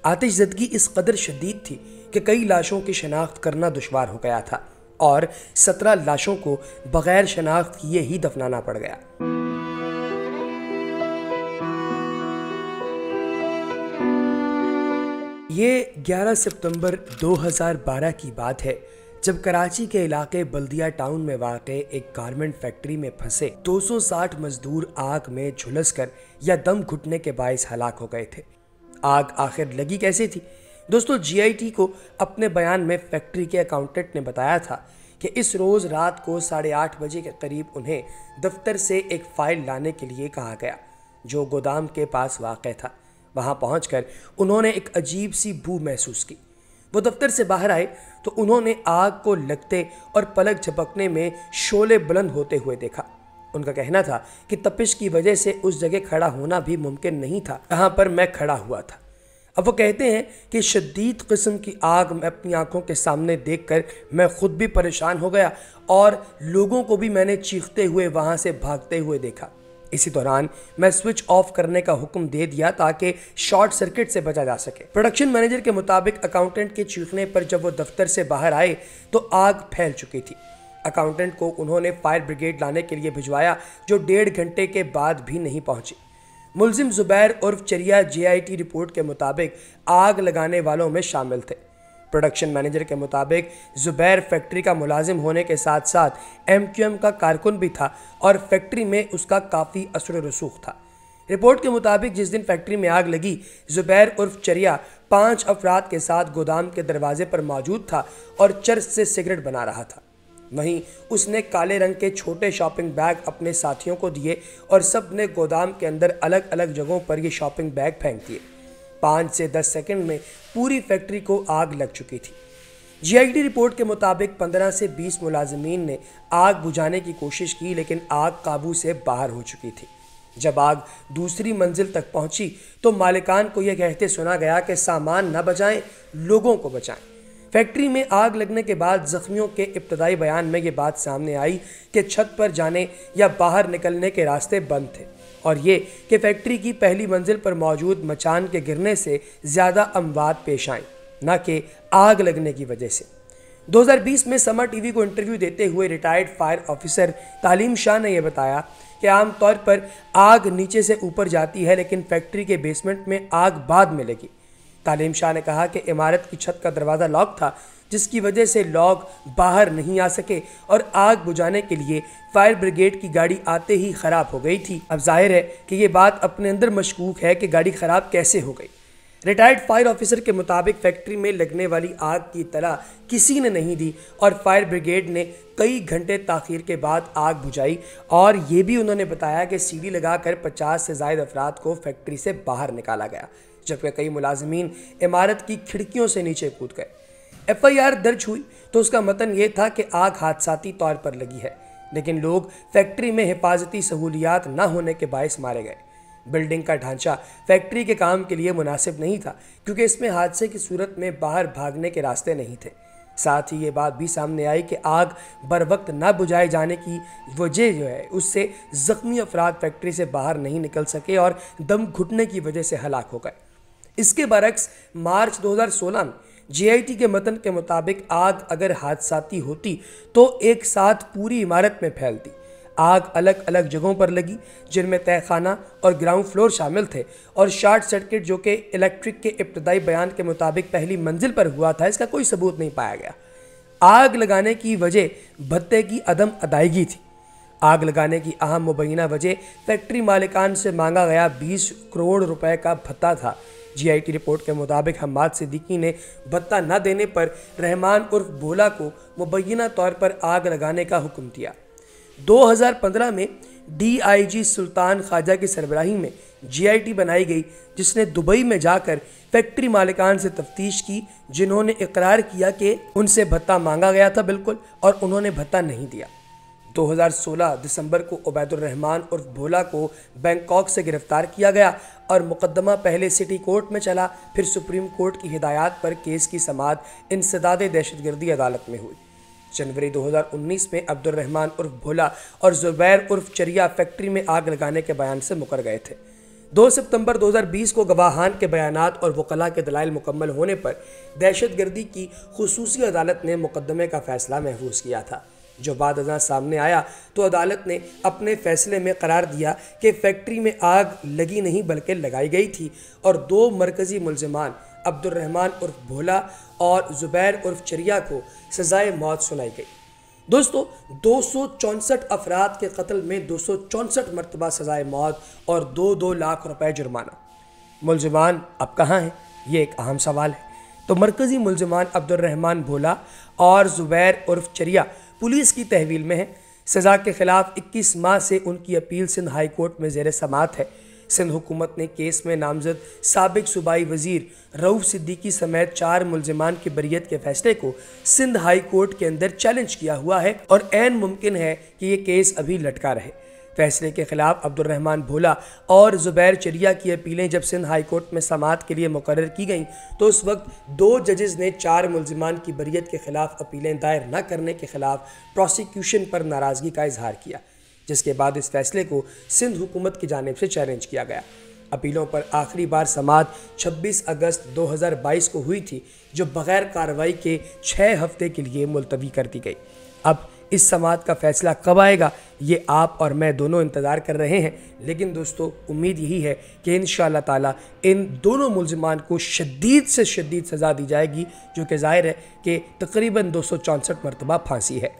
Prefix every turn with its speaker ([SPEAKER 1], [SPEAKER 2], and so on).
[SPEAKER 1] आतिशज़दगी इस कदर शदीद थी कि कई लाशों की शनाख्त करना दुश्वार हो गया था और 17 लाशों को बगैर शनाख्त किए ही दफनाना पड़ गया। ये 11 सितंबर 2012 की बात है, जब कराची के इलाके बल्दिया टाउन में वाक़े एक गारमेंट फैक्ट्री में फंसे 260 मजदूर आग में झुलसकर या दम घुटने के बायस हलाक हो गए थे। आग आखिर लगी कैसे थी? दोस्तों, GIT को अपने बयान में फैक्ट्री के अकाउंटेंट ने बताया था कि इस रोज़ रात को 8:30 बजे के करीब उन्हें दफ्तर से एक फ़ाइल लाने के लिए कहा गया जो गोदाम के पास वाक़ था। वहाँ पहुँचकर उन्होंने एक अजीब सी बू महसूस की। वो दफ्तर से बाहर आए तो उन्होंने आग को लगते और पलक झपकने में शोले बुलंद होते हुए देखा। उनका कहना था कि तपिश की वजह से उस जगह खड़ा होना भी मुमकिन नहीं था जहाँ पर मैं खड़ा हुआ था। अब वो कहते हैं कि शदीद किस्म की आग मैं अपनी आंखों के सामने देखकर मैं खुद भी परेशान हो गया और लोगों को भी मैंने चीखते हुए वहाँ से भागते हुए देखा। इसी दौरान मैं स्विच ऑफ करने का हुक्म दे दिया ताकि शॉर्ट सर्किट से बचा जा सके। प्रोडक्शन मैनेजर के मुताबिक अकाउंटेंट के चीखने पर जब वो दफ्तर से बाहर आए तो आग फैल चुकी थी। अकाउंटेंट को उन्होंने फायर ब्रिगेड लाने के लिए भिजवाया जो 1.5 घंटे के बाद भी नहीं पहुंची। मुलजिम जुबैर उर्फ चरिया GIT रिपोर्ट के मुताबिक आग लगाने वालों में शामिल थे। प्रोडक्शन मैनेजर के मुताबिक जुबैर फैक्ट्री का मुलाजिम होने के साथ साथ MQM का कारकुन भी था और फैक्ट्री में उसका काफ़ी असर रसूख था। रिपोर्ट के मुताबिक जिस दिन फैक्ट्री में आग लगी, जुबैर उर्फ चरिया 5 अफराद के साथ गोदाम के दरवाजे पर मौजूद था और चर्च से सिगरेट बना रहा था। वहीं उसने काले रंग के छोटे शॉपिंग बैग अपने साथियों को दिए और सब ने गोदाम के अंदर अलग अलग जगहों पर ये शॉपिंग बैग फेंक दिए। 5 से 10 सेकंड में पूरी फैक्ट्री को आग लग चुकी थी। GIT रिपोर्ट के मुताबिक 15 से 20 मुलाजमीन ने आग बुझाने की कोशिश की, लेकिन आग काबू से बाहर हो चुकी थी। जब आग दूसरी मंजिल तक पहुंची तो मालिकान को यह कहते सुना गया कि सामान न बचाएं, लोगों को बचाएं। फैक्ट्री में आग लगने के बाद जख्मियों के इब्तदाई बयान में ये बात सामने आई कि छत पर जाने या बाहर निकलने के रास्ते बंद थे और ये कि फैक्ट्री की पहली मंजिल पर मौजूद मचान के गिरने से ज़्यादा अमवात पेश आईं, न कि आग लगने की वजह से। 2020 में समा TV को इंटरव्यू देते हुए रिटायर्ड फायर ऑफिसर तालीम शाह ने यह बताया कि आमतौर पर आग नीचे से ऊपर जाती है, लेकिन फैक्ट्री के बेसमेंट में आग बाद में लगी। तालीम शाह ने कहा कि इमारत की छत का दरवाज़ा लॉक था, जिसकी वजह से लोग बाहर नहीं आ सके और आग बुझाने के लिए फायर ब्रिगेड की गाड़ी आते ही ख़राब हो गई थी। अब जाहिर है कि ये बात अपने अंदर मशकूक है कि गाड़ी ख़राब कैसे हो गई। रिटायर्ड फायर ऑफिसर के मुताबिक फैक्ट्री में लगने वाली आग की इत्तला किसी ने नहीं दी और फायर ब्रिगेड ने कई घंटे ताख़ीर के बाद आग बुझाई और ये भी उन्होंने बताया कि सीढ़ी लगाकर 50 से ज़ायद अफराद को फैक्ट्री से बाहर निकाला गया, जबकि कई मुलाजमीन इमारत की खिड़कियों से नीचे कूद गए। FIR दर्ज हुई तो उसका मतन ये था कि आग हादसाती तौर पर लगी है, लेकिन लोग फैक्ट्री में हिफाजती सहूलियात न होने के बायस मारे गए। बिल्डिंग का ढांचा फैक्ट्री के काम के लिए मुनासिब नहीं था क्योंकि इसमें हादसे की सूरत में बाहर भागने के रास्ते नहीं थे। साथ ही ये बात भी सामने आई कि आग बर वक्त न बुझाए जाने की वजह जो है उससे ज़ख्मी अफराद फैक्ट्री से बाहर नहीं निकल सके और दम घुटने की वजह से हलाक हो गए। इसके बरक्स मार्च 2016 में GIT के मतन के मुताबिक आग अगर हादसाती होती तो एक साथ पूरी इमारत में फैलती। आग अलग अलग जगहों पर लगी जिनमें तहखाना और ग्राउंड फ्लोर शामिल थे और शॉर्ट सर्किट जो कि इलेक्ट्रिक के इब्तदाई बयान के मुताबिक पहली मंजिल पर हुआ था, इसका कोई सबूत नहीं पाया गया। आग लगाने की वजह भत्ते की अदम अदायगी थी। आग लगाने की अहम मुबैना वजह फैक्ट्री मालिकान से मांगा गया 20 करोड़ रुपए का भत्ता था। GIT रिपोर्ट के मुताबिक हम्माद सिद्दीकी ने भत्ता न देने पर रहमान उर्फ भोला को मुबैना तौर पर आग लगाने का हुक्म दिया। 2015 में DIG सुल्तान ख्वाजा की सरबराही में GIT बनाई गई, जिसने दुबई में जाकर फैक्ट्री मालिकान से तफ्तीश की, जिन्होंने इकरार किया कि उनसे भत्ता मांगा गया था बिल्कुल और उन्होंने भत्ता नहीं दिया। 2016 दिसंबर को उबैदुर रहमान उर्फ भोला को बैंकॉक से गिरफ्तार किया गया और मुकदमा पहले सिटी कोर्ट में चला, फिर सुप्रीम कोर्ट की हिदायत पर केस की समाअत इंसदाद दहशतगर्दी अदालत में हुई। जनवरी 2019 में अब्दुल रहमान उर्फ भोला और जुबैर उर्फ चरिया फैक्ट्री में आग लगाने के बयान से मुकर गए थे। 2 सितंबर 2020 को गवाहान के बयानात और वकला के दलाइल मुकम्मल होने पर दहशतगर्दी की खुसूसी अदालत ने मुकदमे का फैसला महफूज किया था। जो बाद अज़ां सामने आया तो अदालत ने अपने फैसले में करार दिया कि फैक्ट्री में आग लगी नहीं बल्कि लगाई गई थी और 2 मरकजी मुलजिमान अब्दुर्रहमान उर्फ भोला और ज़ुबैर उर्फ चरिया को सज़ाए मौत सुनाई गई। दोस्तों, 264 अफराद के कत्ल में 264 मरतबा सज़ाए मौत और 2-2 लाख रुपए जुर्माना। मुलजिमान अब कहाँ हैं, ये एक अहम सवाल है। तो मरकज़ी मुलजिमान अब्दुर्रहमान भोला और ज़ुबैर उर्फ चरिया पुलिस की तहवील में है। सज़ा के खिलाफ 21 माह से उनकी अपील सिंध हाई कोर्ट में ज़ेर समाअत है। सिंध हुकूमत ने केस में नामजद साबिक सूबाई वजीर रऊफ सिद्दीकी समेत 4 मुलजिमान की बरियत के फैसले को सिंध हाई कोर्ट के अंदर चैलेंज किया हुआ है और ऐन मुमकिन है कि ये केस अभी लटका रहे। फैसले के खिलाफ अब्दुर्रहमान भोला और ज़ुबैर चरिया की अपीलें जब सिंध हाई कोर्ट में समाअत के लिए मुकर्रर की गईं तो उस वक्त 2 जजेस ने 4 मुलजिमान की बरियत के खिलाफ अपीलें दायर न करने के खिलाफ प्रोसिक्यूशन पर नाराज़गी का इजहार किया, जिसके बाद इस फैसले को सिंध हुकूमत की जानिब से चैलेंज किया गया। अपीलों पर आखिरी बार समाअत 26 अगस्त 2022 को हुई थी, जो बगैर कार्रवाई के 6 हफ्ते के लिए मुलतवी कर दी गई। अब इस समाअत का फैसला कब आएगा, ये आप और मैं दोनों इंतज़ार कर रहे हैं। लेकिन दोस्तों, उम्मीद यही है कि इंशाअल्लाह ताला इन दोनों मुलजिमान को शदीद से शदीद सज़ा दी जाएगी, जो कि ज़ाहिर है कि तकरीबन 264 मरतबा फांसी है।